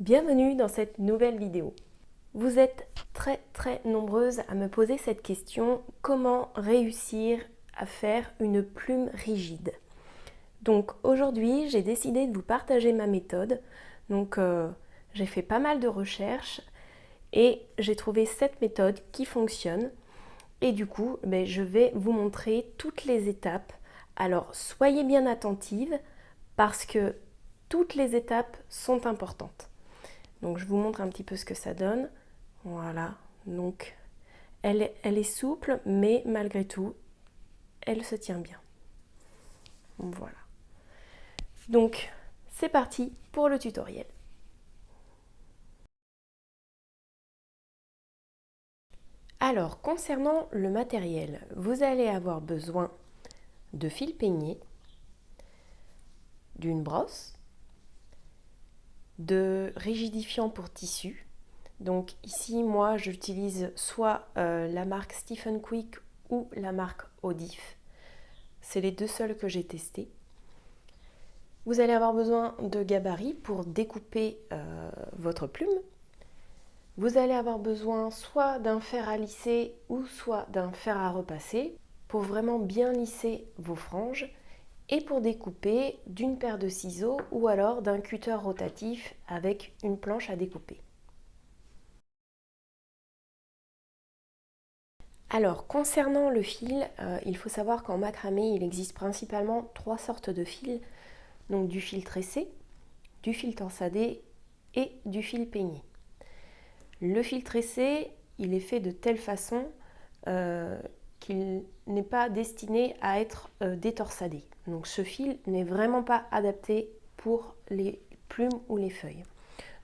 Bienvenue dans cette nouvelle vidéo. Vous êtes très nombreuses à me poser cette question, comment réussir à faire une plume rigide? Donc aujourd'hui, j'ai décidé de vous partager ma méthode. Donc j'ai fait pas mal de recherches et j'ai trouvé cette méthode qui fonctionne. Et du coup, je vais vous montrer toutes les étapes. Alors soyez bien attentives parce que toutes les étapes sont importantes. Donc je vous montre un petit peu ce que ça donne. Voilà, donc elle est souple, mais malgré tout, elle se tient bien. Voilà. Donc c'est parti pour le tutoriel. Alors concernant le matériel, vous allez avoir besoin de fil peigné, d'une brosse, de rigidifiant pour tissu. Donc ici, moi, j'utilise soit la marque Stephen Quick ou la marque Odif. C'est les deux seuls que j'ai testés. Vous allez avoir besoin de gabarits pour découper votre plume. Vous allez avoir besoin soit d'un fer à lisser ou soit d'un fer à repasser pour vraiment bien lisser vos franges et pour découper d'une paire de ciseaux ou alors d'un cutter rotatif avec une planche à découper. Alors, concernant le fil, il faut savoir qu'en macramé, il existe principalement trois sortes de fils. Donc du fil tressé, du fil torsadé et du fil peigné. Le fil tressé, il est fait de telle façon qu'il n'est pas destiné à être détorsadé. Donc ce fil n'est vraiment pas adapté pour les plumes ou les feuilles.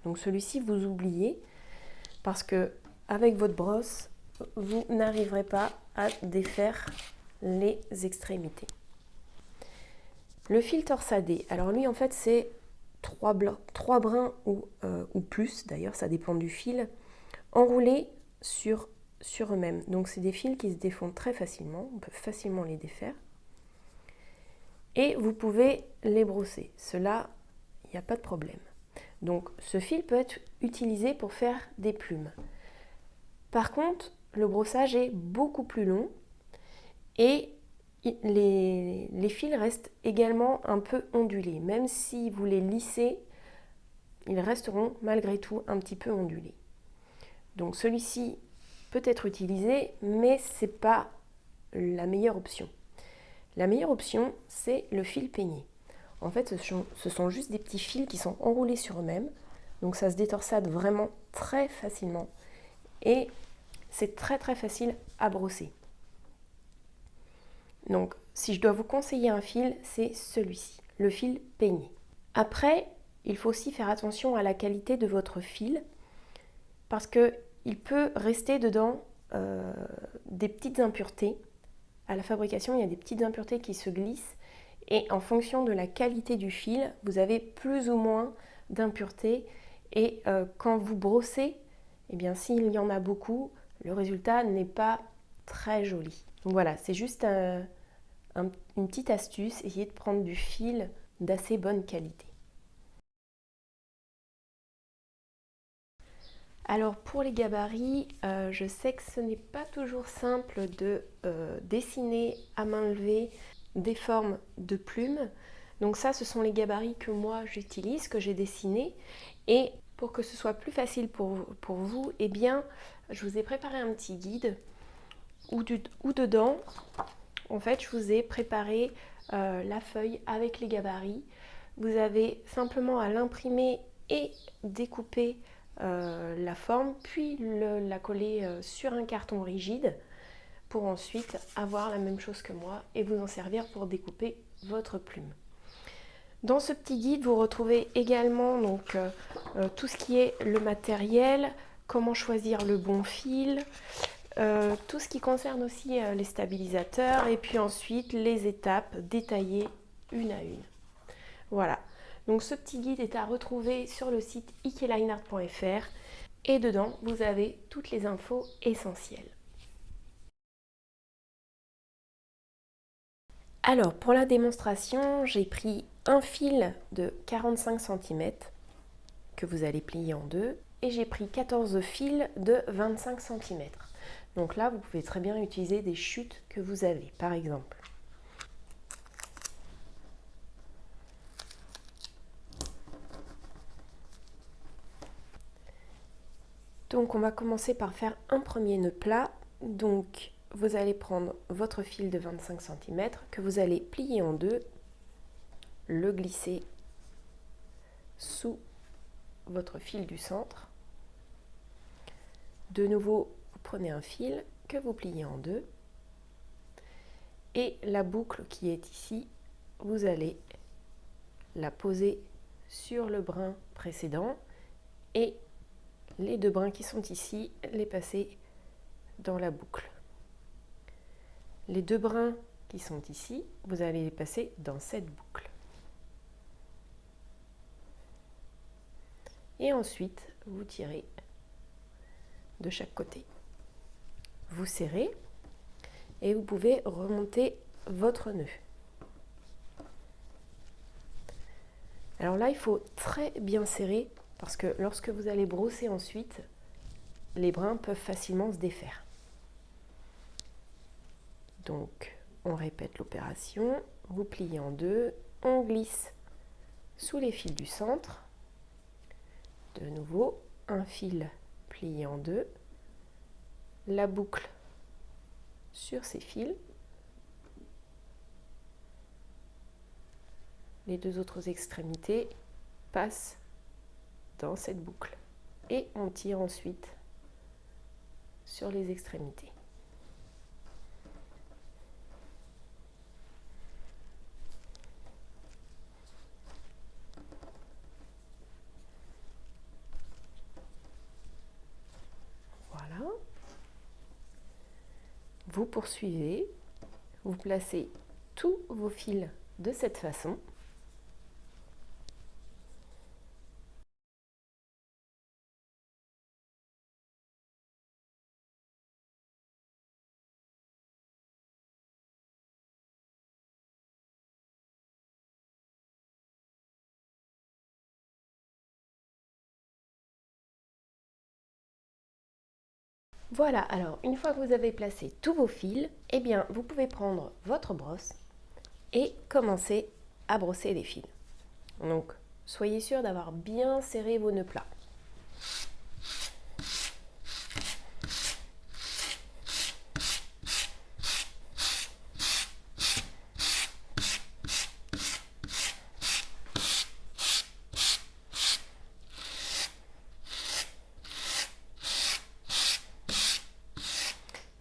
Donc celui-ci, vous oubliez parce que avec votre brosse, vous n'arriverez pas à défaire les extrémités. Le fil torsadé, alors lui en fait c'est trois brins ou plus, d'ailleurs ça dépend du fil, enroulés sur eux-mêmes. Donc c'est des fils qui se défont très facilement, on peut facilement les défaire. Et vous pouvez les brosser, cela, il n'y a pas de problème. Donc ce fil peut être utilisé pour faire des plumes. Par contre, le brossage est beaucoup plus long et les fils restent également un peu ondulés. Même si vous les lissez, ils resteront malgré tout un petit peu ondulés. Donc celui-ci peut être utilisé, mais ce n'est pas la meilleure option. La meilleure option, c'est le fil peigné. En fait, ce sont juste des petits fils qui sont enroulés sur eux-mêmes. Donc ça se détorsade vraiment très facilement. Et c'est très facile à brosser. Donc, si je dois vous conseiller un fil, c'est celui-ci, le fil peigné. Après, il faut aussi faire attention à la qualité de votre fil parce qu'il peut rester dedans des petites impuretés. À la fabrication, il y a des petites impuretés qui se glissent et en fonction de la qualité du fil, vous avez plus ou moins d'impuretés et quand vous brossez, eh bien, s'il y en a beaucoup, le résultat n'est pas très joli. Donc voilà, c'est juste une petite astuce, essayez de prendre du fil d'assez bonne qualité. Alors pour les gabarits, je sais que ce n'est pas toujours simple de dessiner à main levée des formes de plumes. Donc ça, ce sont les gabarits que moi j'utilise, que j'ai dessinés. Et pour que ce soit plus facile pour vous, eh bien, je vous ai préparé un petit guide où dedans, en fait, je vous ai préparé la feuille avec les gabarits. Vous avez simplement à l'imprimer et découper la forme, puis la coller sur un carton rigide pour ensuite avoir la même chose que moi et vous en servir pour découper votre plume. Dans ce petit guide, vous retrouvez également donc, tout ce qui est le matériel, comment choisir le bon fil, tout ce qui concerne aussi les stabilisateurs et puis ensuite les étapes détaillées une à une. Voilà, donc ce petit guide est à retrouver sur le site ikelinart.fr et dedans vous avez toutes les infos essentielles. Alors pour la démonstration, j'ai pris un fil de 45 cm que vous allez plier en deux. Et j'ai pris 14 fils de 25 cm. Donc là, vous pouvez très bien utiliser des chutes que vous avez, par exemple. Donc on va commencer par faire un premier nœud plat. Donc vous allez prendre votre fil de 25 cm que vous allez plier en deux, le glisser sous votre fil du centre. De nouveau, vous prenez un fil que vous pliez en deux et la boucle qui est ici, vous allez la poser sur le brin précédent et les deux brins qui sont ici, les passer dans la boucle. Les deux brins qui sont ici, vous allez les passer dans cette boucle. Et ensuite, vous tirez de chaque côté. Vous serrez et vous pouvez remonter votre nœud. Alors là, il faut très bien serrer parce que lorsque vous allez brosser ensuite, les brins peuvent facilement se défaire. Donc, on répète l'opération. Vous pliez en deux, on glisse sous les fils du centre. De nouveau, un fil plié en deux, la boucle sur ces fils, les deux autres extrémités passent dans cette boucle et on tire ensuite sur les extrémités. Voilà. Vous poursuivez, vous placez tous vos fils de cette façon. Voilà, alors une fois que vous avez placé tous vos fils, eh bien vous pouvez prendre votre brosse et commencer à brosser les fils. Donc soyez sûr d'avoir bien serré vos nœuds plats.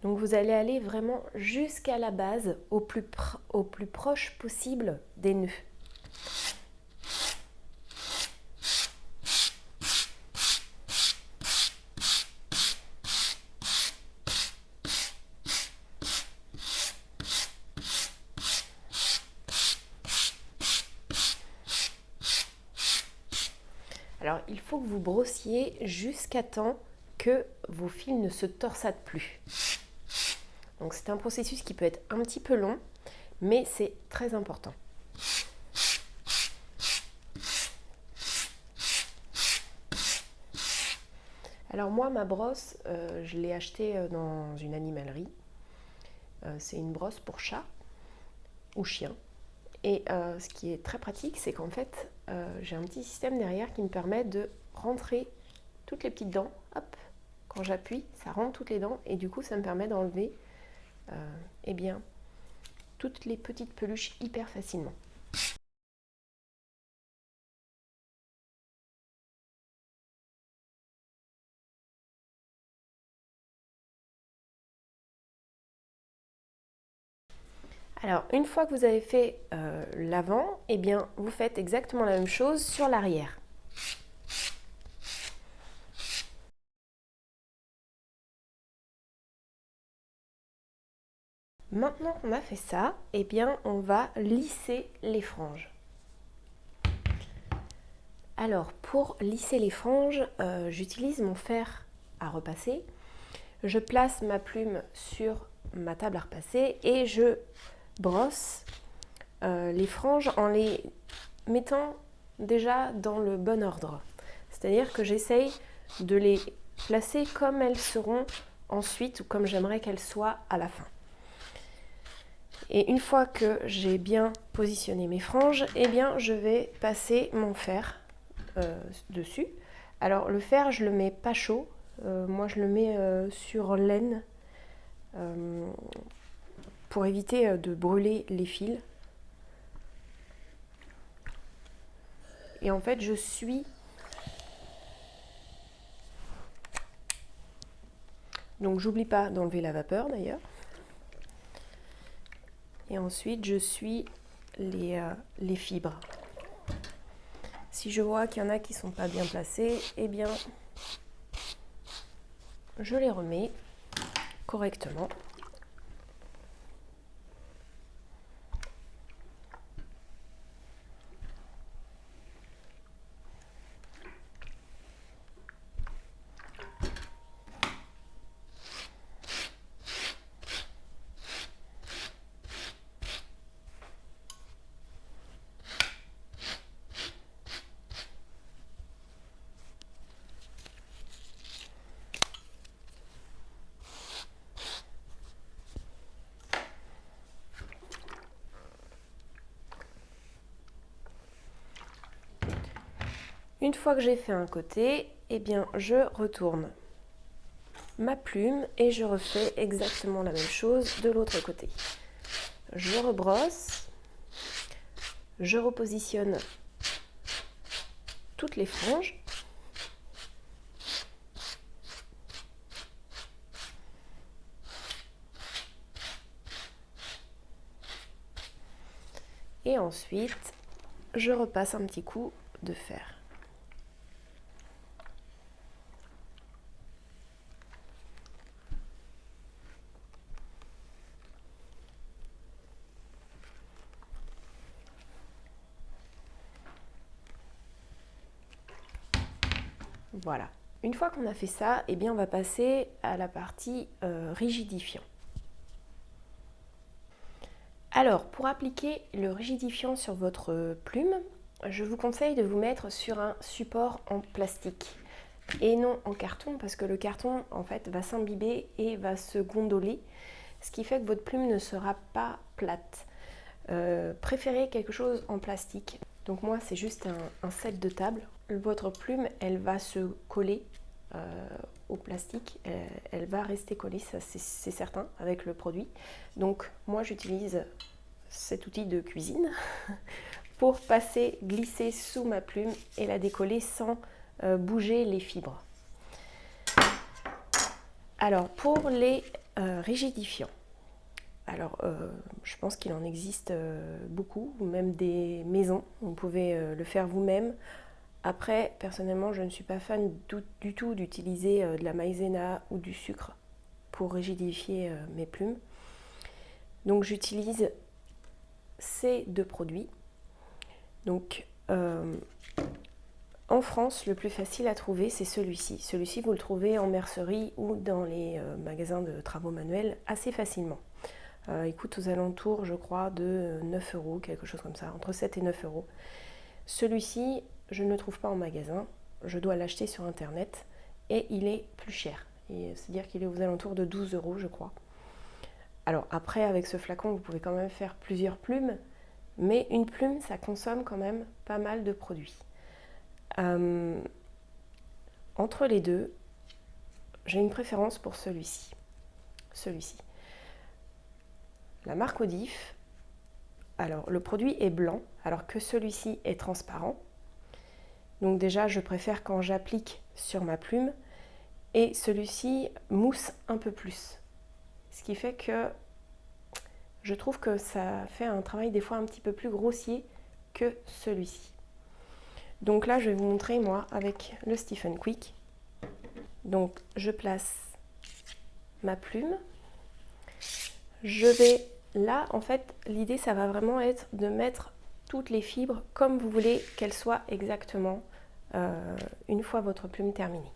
Donc vous allez aller vraiment jusqu'à la base, au plus proche possible des nœuds. Alors il faut que vous brossiez jusqu'à temps que vos fils ne se torsadent plus. Donc c'est un processus qui peut être un petit peu long, mais c'est très important. Alors moi, ma brosse, je l'ai achetée dans une animalerie. C'est une brosse pour chat ou chien. Et ce qui est très pratique, c'est qu'en fait, j'ai un petit système derrière qui me permet de rentrer toutes les petites dents. Hop, quand j'appuie, ça rentre toutes les dents et du coup, ça me permet d'enlever eh bien, toutes les petites peluches hyper facilement. Alors, une fois que vous avez fait l'avant, eh bien, vous faites exactement la même chose sur l'arrière. Maintenant qu'on a fait ça, eh bien, on va lisser les franges. Alors, pour lisser les franges, j'utilise mon fer à repasser. Je place ma plume sur ma table à repasser et je brosse les franges en les mettant déjà dans le bon ordre. C'est-à-dire que j'essaye de les placer comme elles seront ensuite ou comme j'aimerais qu'elles soient à la fin. Et une fois que j'ai bien positionné mes franges, eh bien je vais passer mon fer dessus. Alors le fer, je le mets pas chaud, moi je le mets sur laine pour éviter de brûler les fils. Et en fait je suis... Donc j'oublie pas d'enlever la vapeur d'ailleurs. Et ensuite je suis les fibres. Si je vois qu'il y en a qui ne sont pas bien placés, eh bien je les remets correctement. Une fois que j'ai fait un côté, eh bien je retourne ma plume et je refais exactement la même chose de l'autre côté. Je rebrosse, je repositionne toutes les franges. Et ensuite, je repasse un petit coup de fer. Voilà. Une fois qu'on a fait ça, eh bien on va passer à la partie rigidifiant. Alors, pour appliquer le rigidifiant sur votre plume, je vous conseille de vous mettre sur un support en plastique et non en carton, parce que le carton en fait va s'imbiber et va se gondoler, ce qui fait que votre plume ne sera pas plate. Préférez quelque chose en plastique. Donc moi c'est juste un set de table. Votre plume elle va se coller au plastique, elle va rester collée, ça c'est certain avec le produit. Donc moi j'utilise cet outil de cuisine pour passer, glisser sous ma plume et la décoller sans bouger les fibres. Alors pour les rigidifiants, alors je pense qu'il en existe beaucoup, ou même des maisons, vous pouvez le faire vous-même. Après, personnellement, je ne suis pas fan du tout d'utiliser de la maïzena ou du sucre pour rigidifier mes plumes. Donc j'utilise ces deux produits. Donc en France, le plus facile à trouver, c'est celui-ci. Celui-ci, vous le trouvez en mercerie ou dans les magasins de travaux manuels assez facilement. Il coûte aux alentours, je crois, de 9 €, quelque chose comme ça, entre 7 et 9 €. Celui-ci, je ne le trouve pas en magasin, je dois l'acheter sur internet et il est plus cher. C'est-à-dire qu'il est aux alentours de 12 €, je crois. Alors après, avec ce flacon, vous pouvez quand même faire plusieurs plumes, mais une plume, ça consomme quand même pas mal de produits. Entre les deux, j'ai une préférence pour celui-ci. La marque Odif. Alors le produit est blanc, alors que celui-ci est transparent. Donc déjà, je préfère quand j'applique sur ma plume, et celui-ci mousse un peu plus. Ce qui fait que je trouve que ça fait un travail des fois un petit peu plus grossier que celui-ci. Donc là, je vais vous montrer moi avec le Stephen Quick. Donc je place ma plume. Je vais là, en fait, l'idée ça va vraiment être de mettre toutes les fibres comme vous voulez qu'elles soient exactement une fois votre plume terminée.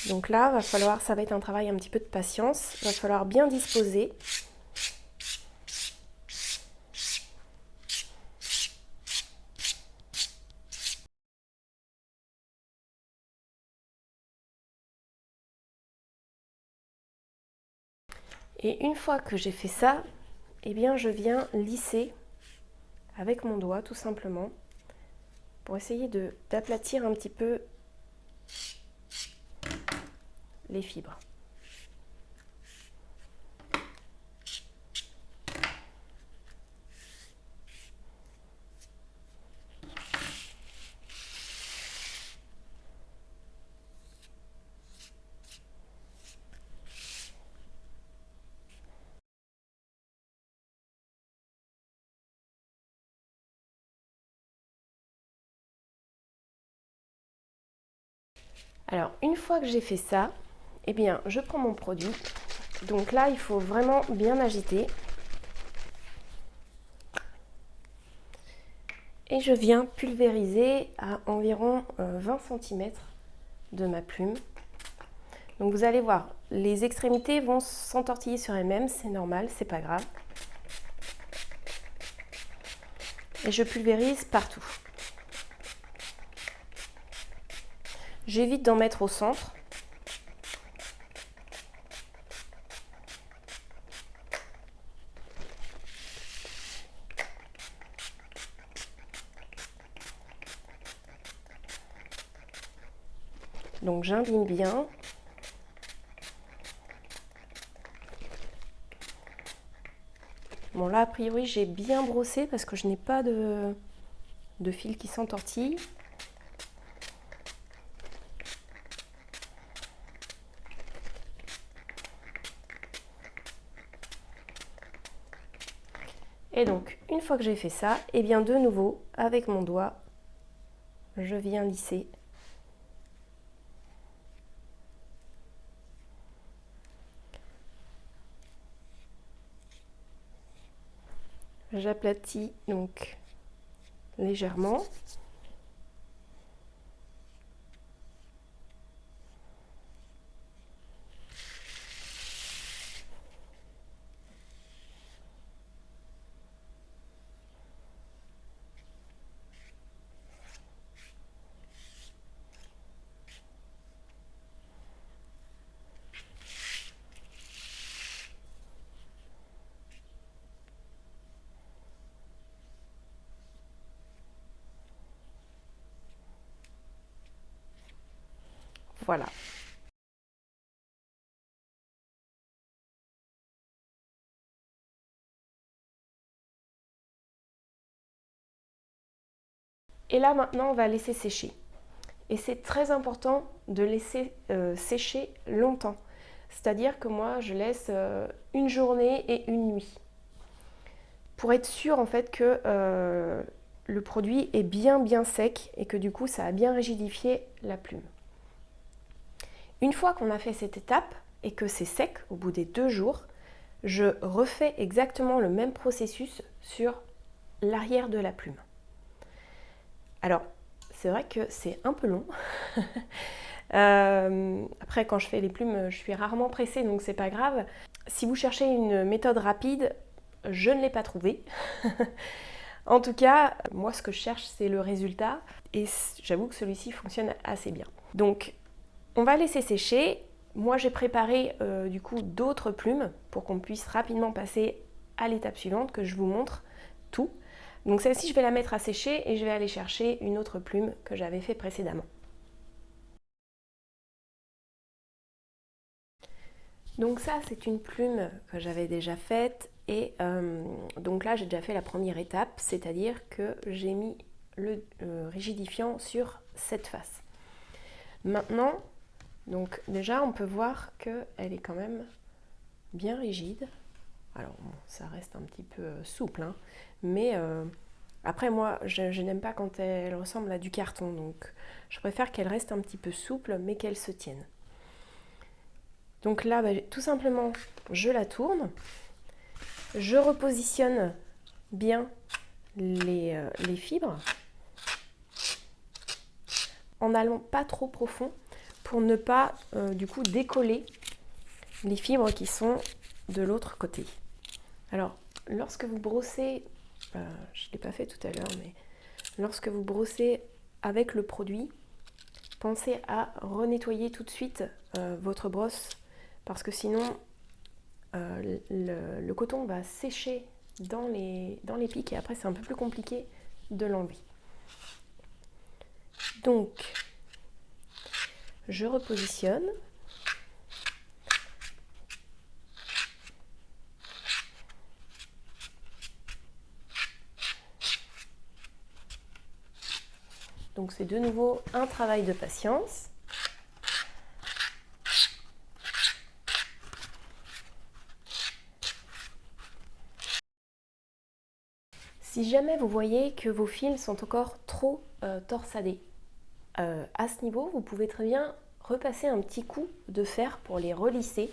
Donc là, ça va être un travail un petit peu de patience. Il va falloir bien disposer. Et une fois que j'ai fait ça, eh bien je viens lisser avec mon doigt tout simplement pour essayer d'aplatir un petit peu les fibres. Alors, une fois que j'ai fait ça, eh bien, je prends mon produit. Donc là, il faut vraiment bien agiter. Et je viens pulvériser à environ 20 cm de ma plume. Donc vous allez voir, les extrémités vont s'entortiller sur elles-mêmes, c'est normal, c'est pas grave. Et je pulvérise partout. J'évite d'en mettre au centre. Donc j'imbibe bien. Bon là, a priori, j'ai bien brossé parce que je n'ai pas de fil qui s'entortille. Et donc, une fois que j'ai fait ça, et bien de nouveau, avec mon doigt, je viens lisser. J'aplatis donc légèrement. Voilà. Et là maintenant, on va laisser sécher. Et c'est très important de laisser sécher longtemps. C'est-à-dire que moi, je laisse une journée et une nuit. Pour être sûr en fait que le produit est bien sec et que du coup, ça a bien rigidifié la plume. Une fois qu'on a fait cette étape et que c'est sec, au bout des 2 jours, je refais exactement le même processus sur l'arrière de la plume. Alors, c'est vrai que c'est un peu long. Après, quand je fais les plumes, je suis rarement pressée, donc c'est pas grave. Si vous cherchez une méthode rapide, je ne l'ai pas trouvée. En tout cas, moi, ce que je cherche, c'est le résultat. Et j'avoue que celui-ci fonctionne assez bien. Donc, on va laisser sécher. Moi, j'ai préparé du coup d'autres plumes pour qu'on puisse rapidement passer à l'étape suivante, que je vous montre tout. Donc celle-ci, je vais la mettre à sécher et je vais aller chercher une autre plume que j'avais fait précédemment. Donc ça, c'est une plume que j'avais déjà faite et donc là, j'ai déjà fait la première étape, c'est-à-dire que j'ai mis le rigidifiant sur cette face. Maintenant, donc déjà, on peut voir qu'elle est quand même bien rigide. Alors, bon, ça reste un petit peu souple, hein, mais après, moi, je n'aime pas quand elle ressemble à du carton, donc je préfère qu'elle reste un petit peu souple, mais qu'elle se tienne. Donc là, tout simplement, je la tourne, je repositionne bien les fibres en n'allant pas trop profond pour ne pas du coup décoller les fibres qui sont de l'autre côté. Alors, lorsque vous brossez, je ne l'ai pas fait tout à l'heure, mais lorsque vous brossez avec le produit, pensez à renettoyer tout de suite votre brosse parce que sinon le coton va sécher dans les pics et après c'est un peu plus compliqué de l'enlever. Donc je repositionne. Donc c'est de nouveau un travail de patience. Si jamais vous voyez que vos fils sont encore trop torsadés, à ce niveau, vous pouvez très bien repasser un petit coup de fer pour les relisser,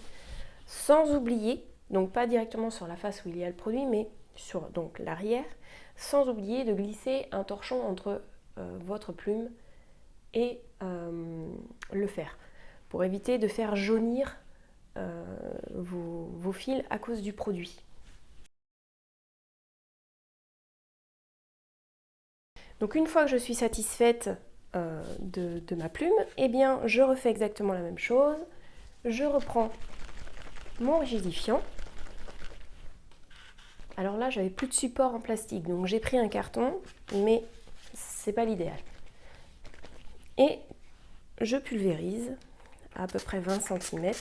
sans oublier, donc pas directement sur la face où il y a le produit, mais sur donc l'arrière, sans oublier de glisser un torchon entre votre plume et le fer, pour éviter de faire jaunir vos fils à cause du produit. Donc une fois que je suis satisfaite de ma plume, eh bien je refais exactement la même chose. Je reprends mon rigidifiant. Alors là, j'avais plus de support en plastique, donc j'ai pris un carton, mais c'est pas l'idéal. Et je pulvérise à peu près 20 cm.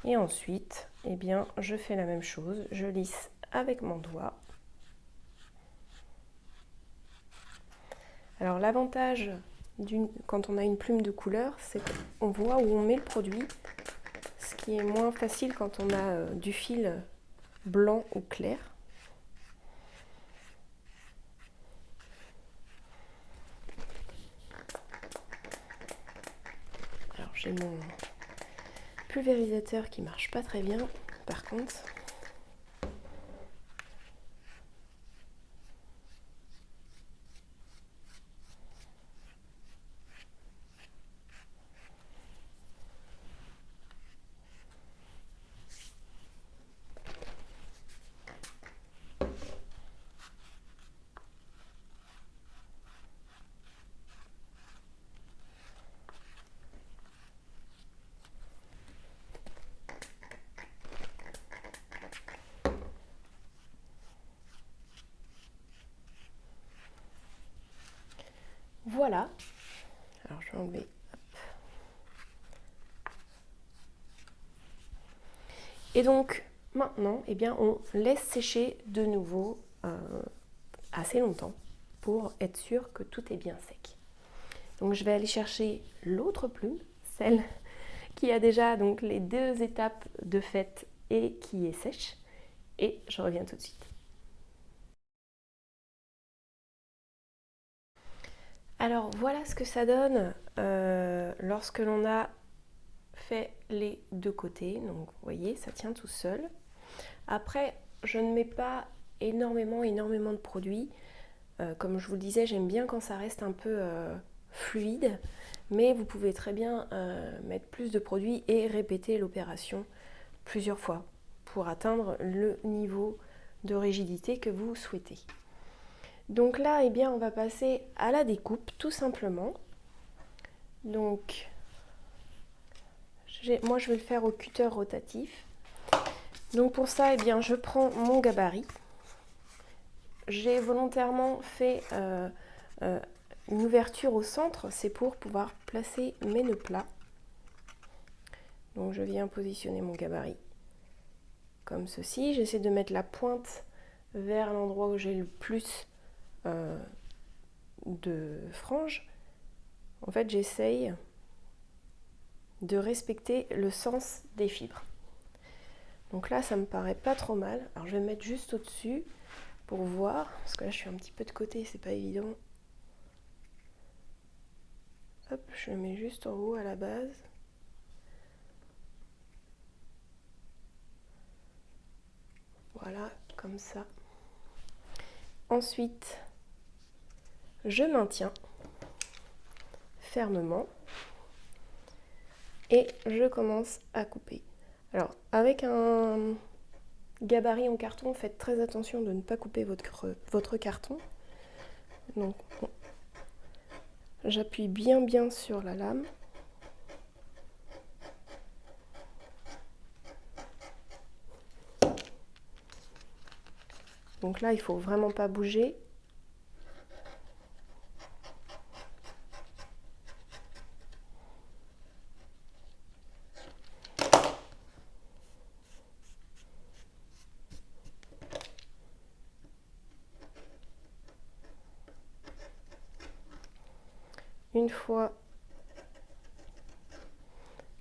Et ensuite, eh bien, je fais la même chose, je lisse avec mon doigt. Alors l'avantage quand on a une plume de couleur, c'est qu'on voit où on met le produit, ce qui est moins facile quand on a du fil blanc ou clair. Alors j'ai mon pulvérisateur qui marche pas très bien par contre. Voilà. Alors je vais enlever. Et donc maintenant, eh bien, on laisse sécher de nouveau assez longtemps pour être sûr que tout est bien sec. Donc je vais aller chercher l'autre plume, celle qui a déjà donc les 2 étapes de fait et qui est sèche. Et je reviens tout de suite. Alors voilà ce que ça donne lorsque l'on a fait les 2 côtés. Donc vous voyez, ça tient tout seul. Après, je ne mets pas énormément de produits. Comme je vous le disais, j'aime bien quand ça reste un peu fluide, mais vous pouvez très bien mettre plus de produits et répéter l'opération plusieurs fois pour atteindre le niveau de rigidité que vous souhaitez. Donc là, eh bien, on va passer à la découpe tout simplement. Donc, moi je vais le faire au cutter rotatif. Donc pour ça, eh bien, je prends mon gabarit. J'ai volontairement fait une ouverture au centre, c'est pour pouvoir placer mes nœuds plats. Donc je viens positionner mon gabarit comme ceci. J'essaie de mettre la pointe vers l'endroit où j'ai le plus de franges. En fait, j'essaye de respecter le sens des fibres. Donc là, ça me paraît pas trop mal. Alors je vais me mettre juste au-dessus pour voir, parce que là je suis un petit peu de côté, c'est pas évident. Hop, je le mets juste en haut à la base. Voilà, comme ça. Ensuite, je maintiens fermement et je commence à couper. Alors, avec un gabarit en carton, faites très attention de ne pas couper votre carton. Donc, bon, j'appuie bien sur la lame. Donc là, il ne faut vraiment pas bouger. Une fois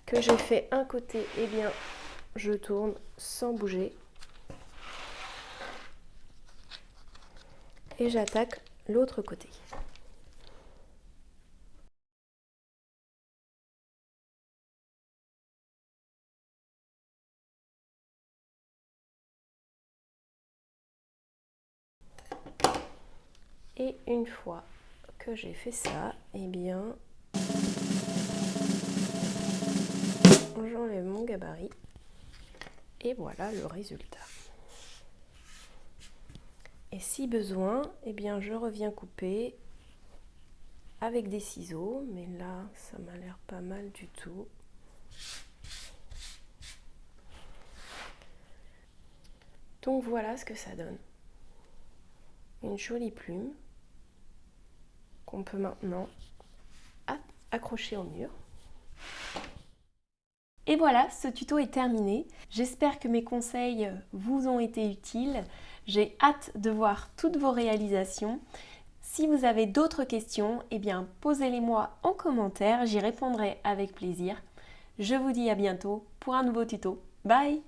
que j'ai fait un côté, eh bien, je tourne sans bouger. Et j'attaque l'autre côté. Et une fois que j'ai fait ça, eh bien, j'enlève mon gabarit et voilà le résultat. Et si besoin, eh bien, je reviens couper avec des ciseaux, mais là, ça m'a l'air pas mal du tout. Donc voilà ce que ça donne. Une jolie plume qu'on peut maintenant accrocher au mur. Et voilà, ce tuto est terminé. J'espère que mes conseils vous ont été utiles. J'ai hâte de voir toutes vos réalisations. Si vous avez d'autres questions, eh bien posez-les-moi en commentaire, j'y répondrai avec plaisir. Je vous dis à bientôt pour un nouveau tuto. Bye!